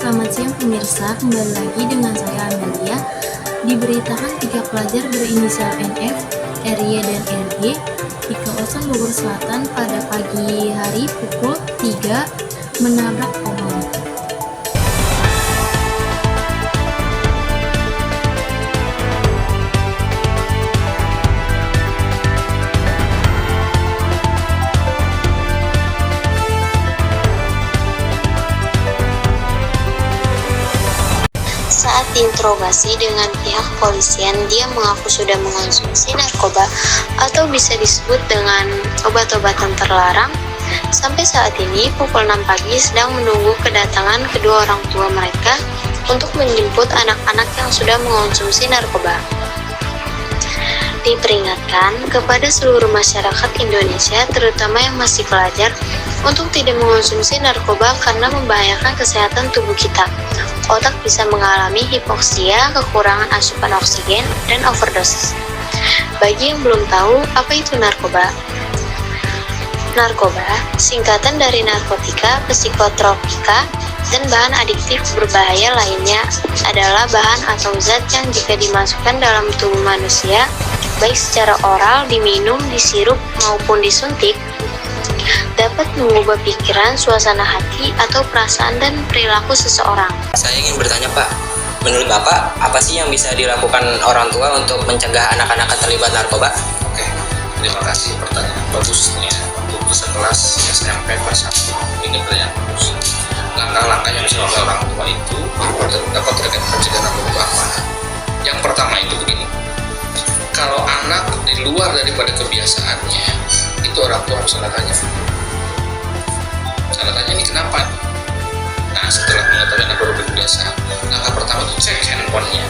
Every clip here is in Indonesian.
Selamat siang pemirsa, kembali lagi dengan saya Amelia. Diberitakan 3 pelajar berinisial NF, RY, dan RG di kawasan Bogor Selatan pada pagi hari pukul 3 menabrak pohon. Saat diinterogasi dengan pihak kepolisian, dia mengaku sudah mengonsumsi narkoba atau bisa disebut dengan obat-obatan terlarang. Sampai saat ini, pukul 6 pagi sedang menunggu kedatangan kedua orang tua mereka untuk menjemput anak-anak yang sudah mengonsumsi narkoba. Diperingatkan kepada seluruh masyarakat Indonesia, terutama yang masih pelajar, untuk tidak mengonsumsi narkoba karena membahayakan kesehatan tubuh kita. Otak bisa mengalami hipoksia, kekurangan asupan oksigen, dan overdosis. Bagi yang belum tahu apa itu narkoba, narkoba singkatan dari narkotika, psikotropika, dan bahan adiktif berbahaya lainnya adalah bahan atau zat yang jika dimasukkan dalam tubuh manusia, baik secara oral, diminum, disirup, maupun disuntik, dapat mengubah pikiran, suasana hati, atau perasaan dan perilaku seseorang. Saya ingin bertanya, Pak, menurut Bapak, apa sih yang bisa dilakukan orang tua untuk mencegah anak-anak terlibat narkoba? Oke, terima kasih pertanyaan bagusnya untuk sekelas SMP kelas 1. Ini pertanyaan bagus. Langkah-langkah yang bisa dilakukan orang tua itu dapat terkait pencegahan narkoba apa? Yang pertama itu begini, kalau anak di luar daripada kebiasaannya, itu orang tua harus salah tanya. Salah tanya ini kenapa? Nah, setelah mengetahui anak baru berbiasa, langkah pertama itu cek handphonenya,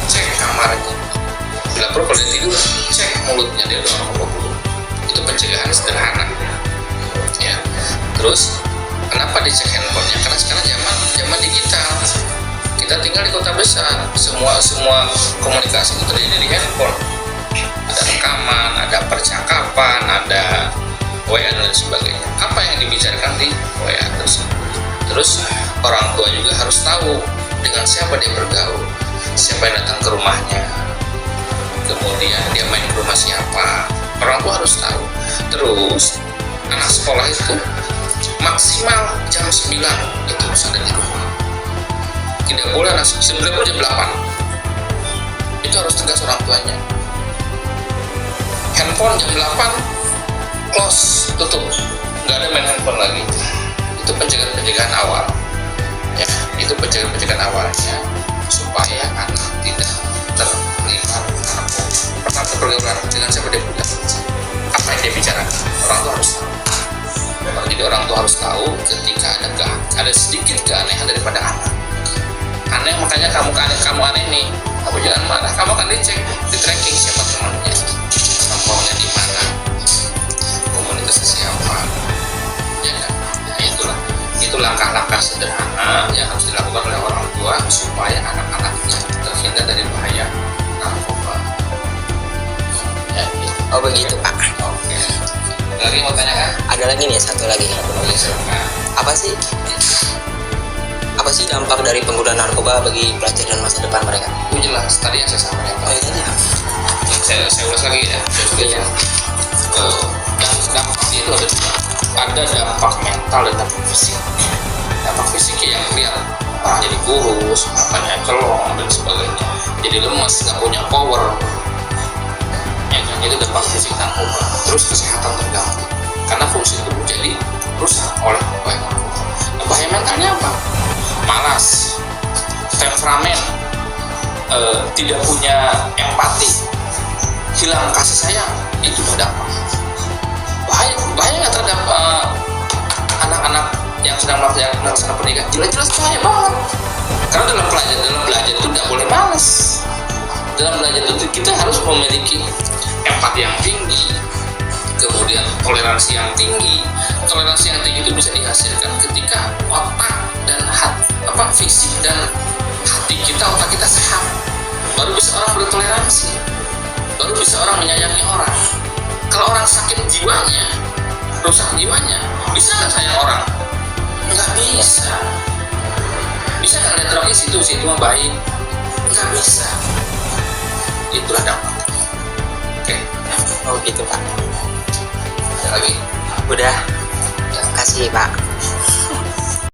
cek kamarnya. Bila perlu kalau dia tidur, cek mulutnya dia udah ngomong belum. Itu pencegahan sederhana. Ya. Terus kenapa dicek handphonenya? Karena sekarang zaman digital. Kita tinggal di kota besar, semua komunikasi itu terjadi di handphone. Ada rekaman, ada percakapan, ada WA dan sebagainya. Apa yang dibicarakan di WA tersebut? Terus orang tua juga harus tahu dengan siapa dia bergaul, siapa yang datang ke rumahnya, kemudian dia main ke rumah siapa. Orang tua harus tahu. Terus anak sekolah itu maksimal jam 9 itu harus ada di rumah. Tidak boleh anak 9 jam 8. Itu harus tegas orang tuanya. Handphone jam 8 close, tutup, nggak ada main handphone lagi. Itu pencegahan awal, ya. Itu pencegahan awalnya supaya anak tidak terlibat narkoba. Pertama pergaulan dengan siapa dia bergaul, apa yang dia bicarakan, orang tua harus tahu. Jadi orang tua harus tahu ketika ada sedikit keanehan daripada anak. Aneh, makanya kamu aneh nih, kamu jangan marah, kamu akan dicek, di tracking siapa temannya, nongkrongnya di mana, komunitasnya siapa, ya kan? Nah, itu langkah-langkah sederhana yang harus dilakukan oleh orang tua supaya anak-anaknya terhindar dari bahaya narkoba. Ya, gitu. Oh begitu, Pak. Oke. Lagi mau tanya kan? Ada lagi nih, satu lagi. Silakan. Apa sih dampak dari penggunaan narkoba bagi pelajar dan masa depan mereka? Itu jelas tadi yang saya sampaikan. Oh iya, Saya ulas lagi ya. Yang dampak itu ada dua. Ada dampak mental dan dampak fisik. Dampak fisik yang lihat orang jadi kurus, matanya kelong dan sebagainya, jadi lemas, nggak punya power. Ya kan, itu dampak fisik narkoba. Terus kesehatan terganggu karena fungsi tubuh jadi rusak oleh bahaya narkoba. Nah, bahaya mentalnya apa? Malas, temperamen, tidak punya empati, hilang kasih sayang, itu berdampak. Bahaya nggak terhadap anak-anak yang sedang melaksanakan pernikahan? Jelas-jelas bahaya banget. Karena dalam belajar itu tidak boleh malas. Dalam belajar itu kita harus memiliki empati yang tinggi, kemudian toleransi yang tinggi. Toleransi yang tinggi itu bisa dihasilkan ketika otak dan fisik dan hati kita, otak kita sehat. Baru bisa orang bertoleransi, baru bisa orang menyayangi orang. Kalau orang sakit jiwanya, rusak jiwanya, bisa nggak sayang orang? Nggak bisa. situ mah baik, nggak bisa. Itulah dampak. Oke. Oh gitu Pak. Ada lagi? Udah. Kasih Pak.